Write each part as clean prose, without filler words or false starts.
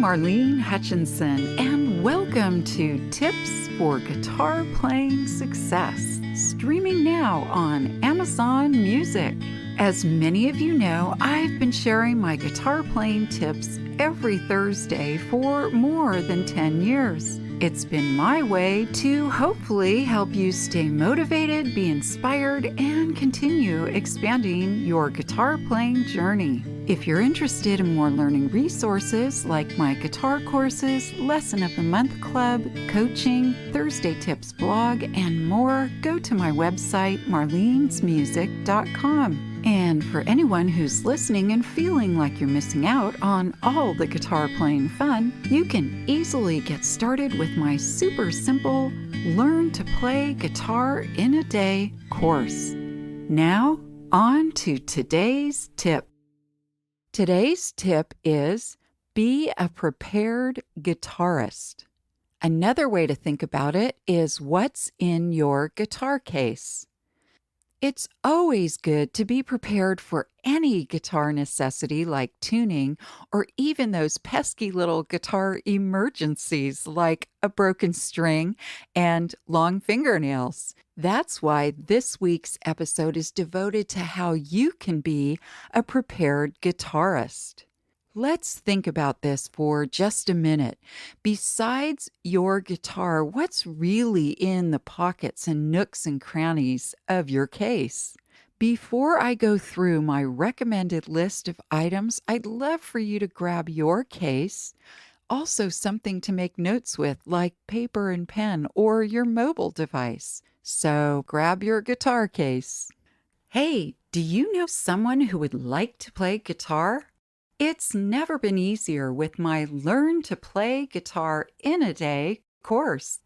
Marlene Hutchinson, and welcome to Tips for Guitar Playing Success, streaming now on Amazon Music. As many of you know, I've been sharing my guitar playing tips every Thursday for more than 10 years. It's been my way to hopefully help you stay motivated, be inspired, and continue expanding your guitar playing journey. If you're interested in more learning resources like my guitar courses, Lesson of the Month Club, coaching, Thursday Tips blog, and more, go to my website, marlenesmusic.com. And for anyone who's listening and feeling like you're missing out on all the guitar playing fun, you can easily get started with my super simple Learn to Play Guitar in a Day course. Now, on to today's tip. Today's tip is be a prepared guitarist. Another way to think about it is what's in your guitar case. It's always good to be prepared for any guitar necessity like tuning, or even those pesky little guitar emergencies like a broken string and long fingernails. That's why this week's episode is devoted to how you can be a prepared guitarist. Let's think about this for just a minute. Besides your guitar, what's really in the pockets and nooks and crannies of your case? Before I go through my recommended list of items, I'd love for you to grab your case, also something to make notes with like paper and pen or your mobile device. So grab your guitar case. Hey, do you know someone who would like to play guitar? It's never been easier with my Learn to Play Guitar in a Day course.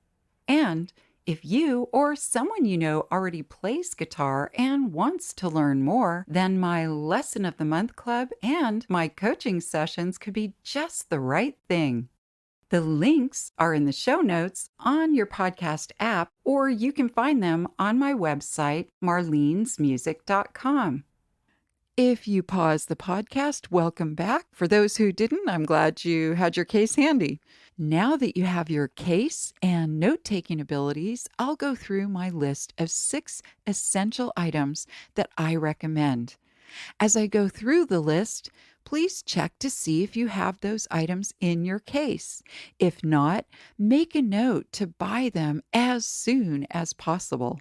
And if you or someone you know already plays guitar and wants to learn more, then my Lesson of the Month Club and my coaching sessions could be just the right thing. The links are in the show notes on your podcast app, or you can find them on my website, marlenesmusic.com. If you paused the podcast, welcome back. For those who didn't, I'm glad you had your case handy. Now that you have your case and note-taking abilities, I'll go through my list of 6 essential items that I recommend. As I go through the list, please check to see if you have those items in your case. If not, make a note to buy them as soon as possible.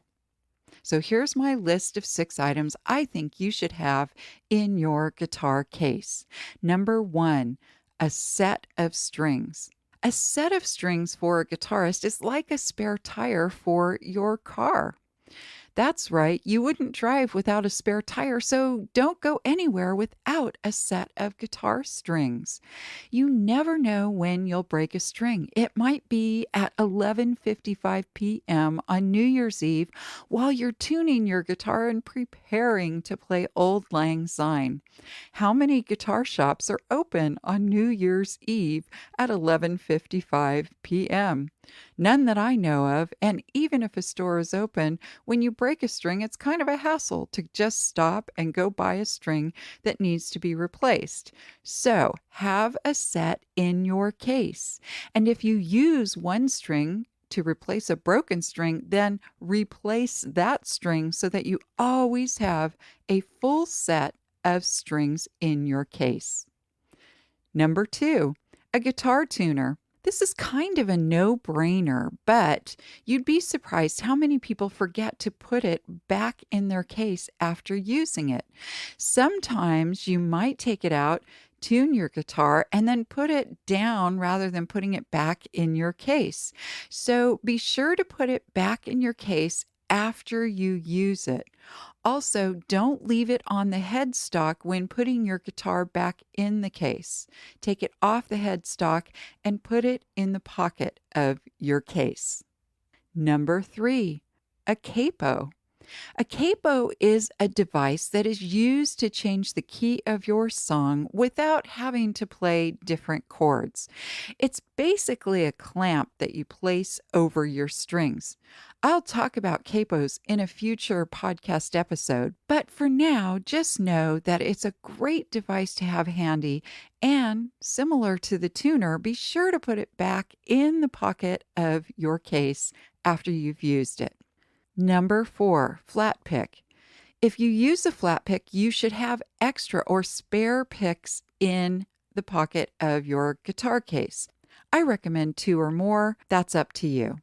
So here's my list of 6 items I think you should have in your guitar case. Number 1, a set of strings. A set of strings for a guitarist is like a spare tire for your car. That's right, you wouldn't drive without a spare tire, so don't go anywhere without a set of guitar strings. You never know when you'll break a string. It might be at 11:55 p.m. on New Year's Eve while you're tuning your guitar and preparing to play Auld Lang Syne. How many guitar shops are open on New Year's Eve at 11:55 p.m.? None that I know of, and even if a store is open, when you break a string, it's kind of a hassle to just stop and go buy a string that needs to be replaced. So have a set in your case. And if you use one string to replace a broken string, then replace that string so that you always have a full set of strings in your case. Number 2, a guitar tuner. This is kind of a no-brainer, but you'd be surprised how many people forget to put it back in their case after using it. Sometimes you might take it out, tune your guitar, and then put it down rather than putting it back in your case. So be sure to put it back in your case after you use it. Also, don't leave it on the headstock when putting your guitar back in the case. Take it off the headstock and put it in the pocket of your case. Number 3, a capo. A capo is a device that is used to change the key of your song without having to play different chords. It's basically a clamp that you place over your strings. I'll talk about capos in a future podcast episode, but for now, just know that it's a great device to have handy, and similar to the tuner, be sure to put it back in the pocket of your case after you've used it. Number 4, flat pick. If you use a flat pick, you should have extra or spare picks in the pocket of your guitar case. I recommend 2 or more. That's up to you.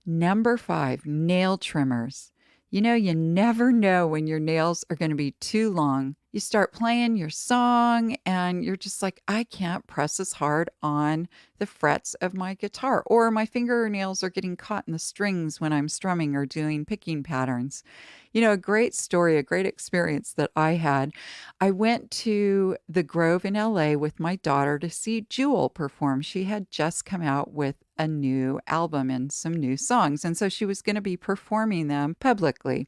Number 5, nail trimmers. You never know when your nails are going to be too long. You start playing your song and you're just like, I can't press as hard on the frets of my guitar, or my fingernails are getting caught in the strings when I'm strumming or doing picking patterns. A great story, a great experience that I had. I went to the Grove in LA with my daughter to see Jewel perform. She had just come out with a new album and some new songs, and so she was going to be performing them publicly.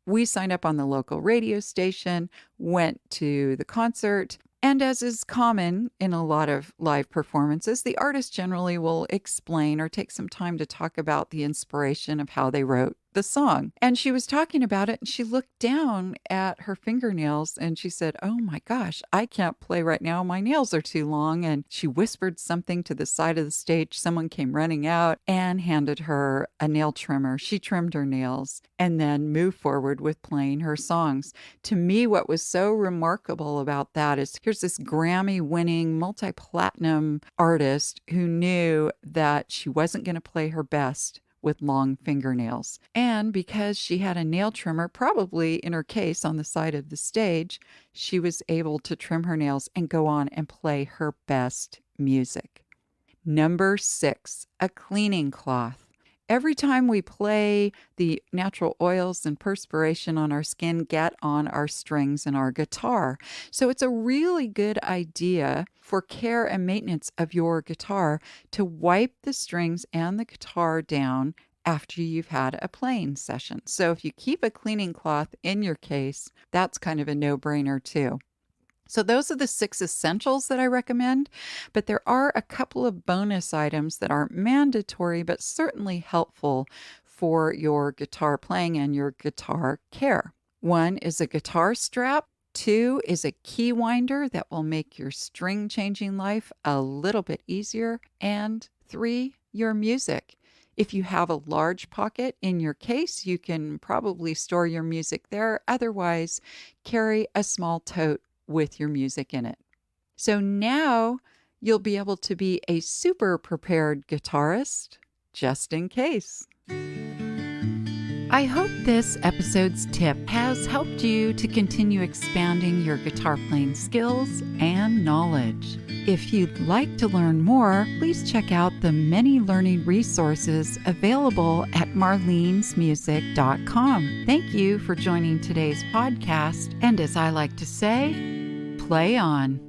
We signed up on the local radio station, went to the concert, and as is common in a lot of live performances, the artist generally will explain or take some time to talk about the inspiration of how they wrote the song. And she was talking about it, and she looked down at her fingernails and she said, "Oh my gosh, I can't play right now. My nails are too long." And she whispered something to the side of the stage. Someone came running out and handed her a nail trimmer. She trimmed her nails and then moved forward with playing her songs. To me, what was so remarkable about that is here's this Grammy-winning, multi-platinum artist who knew that she wasn't going to play her best with long fingernails. And because she had a nail trimmer probably in her case on the side of the stage, she was able to trim her nails and go on and play her best music. Number 6, a cleaning cloth. Every time we play, the natural oils and perspiration on our skin get on our strings and our guitar. So it's a really good idea for care and maintenance of your guitar to wipe the strings and the guitar down after you've had a playing session. So if you keep a cleaning cloth in your case, that's kind of a no-brainer too. So those are the 6 essentials that I recommend, but there are a couple of bonus items that aren't mandatory, but certainly helpful for your guitar playing and your guitar care. 1 is a guitar strap. 2 is a key winder that will make your string changing life a little bit easier. And 3, your music. If you have a large pocket in your case, you can probably store your music there. Otherwise, carry a small tote with your music in it. So now you'll be able to be a super prepared guitarist just in case. I hope this episode's tip has helped you to continue expanding your guitar playing skills and knowledge. If you'd like to learn more, please check out the many learning resources available at marlenesmusic.com. Thank you for joining today's podcast, and as I like to say, play on.